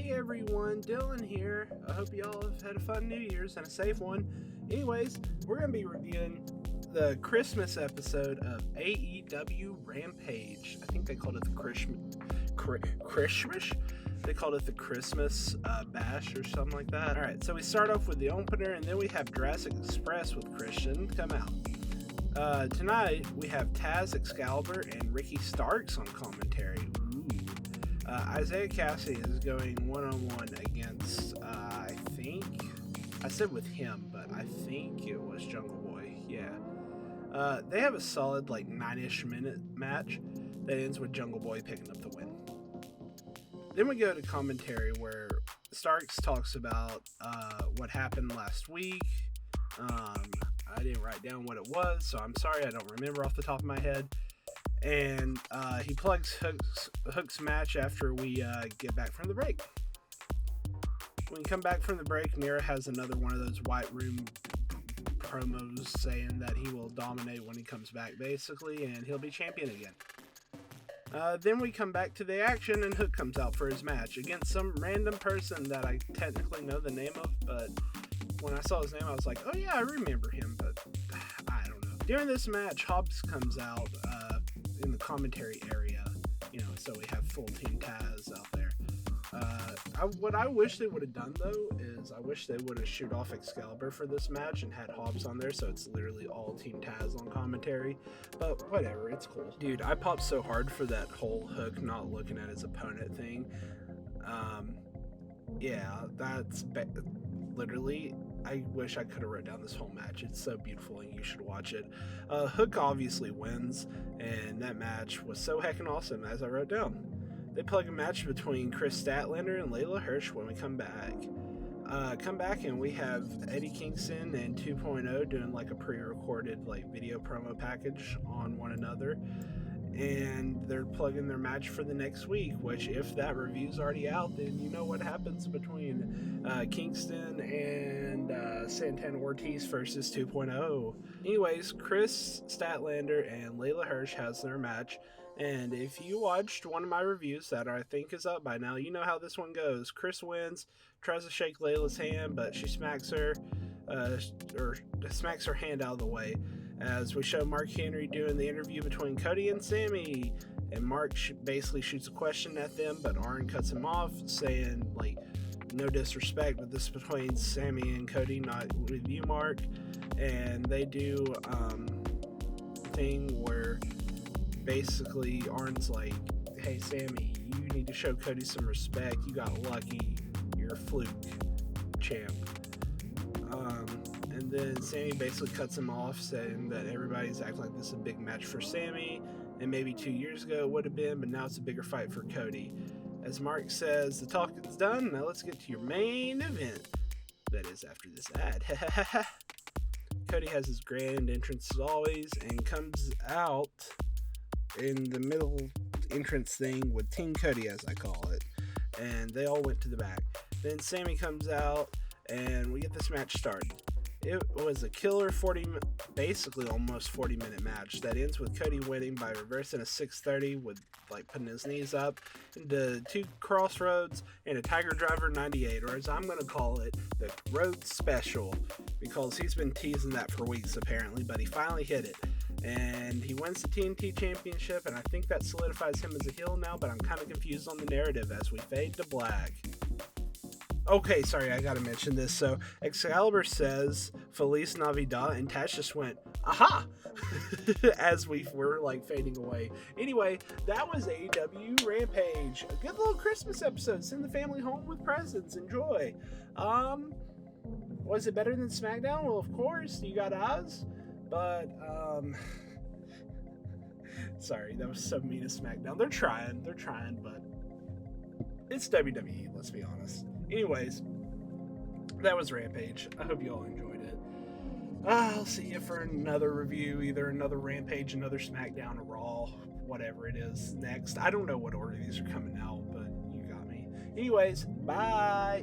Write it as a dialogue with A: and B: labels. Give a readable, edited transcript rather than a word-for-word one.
A: Hey everyone, Dylan here. I hope y'all have had a fun New Year's and a safe one. Anyways, we're going to be reviewing the Christmas episode of AEW Rampage. I think they called it the Christmas? They called it the Christmas Bash or something like that. Alright, so we start off with the opener, and then we have Jurassic Express with Christian come out. Tonight, we have Taz, Excalibur, and Ricky Starks on commentary. Isaiah Cassidy is going one-on-one against, I said with him, but I think it was Jungle Boy, yeah. They have a solid, 9-ish minute match that ends with Jungle Boy picking up the win. Then we go to commentary where Starks talks about what happened last week. I didn't write down what it was, so I'm sorry, I don't remember off the top of my head. And he plugs Hook's match after we get back from the break. When we come back from the break, Mira has another one of those White Room promos saying that he will dominate when he comes back, basically, and he'll be champion again. Then we come back to the action, and Hook comes out for his match against some random person that I technically know the name of, but when I saw his name, I was like, oh yeah, I remember him, but I don't know. During this match, Hobbs comes out in the commentary area, so we have full Team Taz out there. What I wish they would have done, though, is I wish they would have shoot off Excalibur for this match and had Hobbs on there, so it's literally all Team Taz on commentary, but whatever, it's cool. Dude, I popped so hard for that whole Hook not looking at his opponent thing. Yeah, that's literally, I wish I could have wrote down this whole match. It's so beautiful and you should watch it. Hook obviously wins, and that match was so heckin' awesome, as I wrote down. They plug a match between Chris Statlander and Layla Hirsch when we come back. And we have Eddie Kingston and 2.0 doing a pre-recorded video promo package on one another. And they're plugging their match for the next week, which if that review's already out, then you know what happens between Kingston and Santana Ortiz versus 2.0. Anyways, Chris Statlander and Layla Hirsch has their match, and if you watched one of my reviews that I think is up by now, you know how this one goes. Chris wins, tries to shake Layla's hand, but she smacks her hand out of the way. As we show Mark Henry doing the interview between Cody and Sammy, and Mark basically shoots a question at them, but Arn cuts him off, saying, no disrespect, but this is between Sammy and Cody, not with you, Mark. And they do a thing where basically Arn's like, hey, Sammy, you need to show Cody some respect. You got lucky. You're a fluke champ. And then Sammy basically cuts him off, saying that everybody's acting like this is a big match for Sammy, and maybe 2 years ago it would have been, but now it's a bigger fight for Cody. As Mark says, the talking's done, now let's get to your main event. That is after this ad. Cody has his grand entrance as always, and comes out in the middle entrance thing with Team Cody, as I call it, and they all went to the back. Then Sammy comes out, and we get this match started. It was a killer basically almost 40-minute match that ends with Cody winning by reversing a 630 with putting his knees up into 2 crossroads and a Tiger Driver 98, or as I'm going to call it, the Road Special, because he's been teasing that for weeks apparently, but he finally hit it. And he wins the TNT Championship, and I think that solidifies him as a heel now, but I'm kind of confused on the narrative as we fade to black. Okay, sorry, I gotta mention this. So, Excalibur says, Feliz Navidad, and Tash just went, aha! as we were, fading away. Anyway, that was AEW Rampage. A good little Christmas episode. Send the family home with presents. Enjoy. Was it better than SmackDown? Well, of course, you got Oz. But, sorry, that was so mean of SmackDown. They're trying, but it's WWE, let's be honest. Anyways, that was Rampage. I hope you all enjoyed it. I'll see you for another review, either another Rampage, another SmackDown, or Raw, whatever it is next. I don't know what order these are coming out, but you got me. Anyways, bye!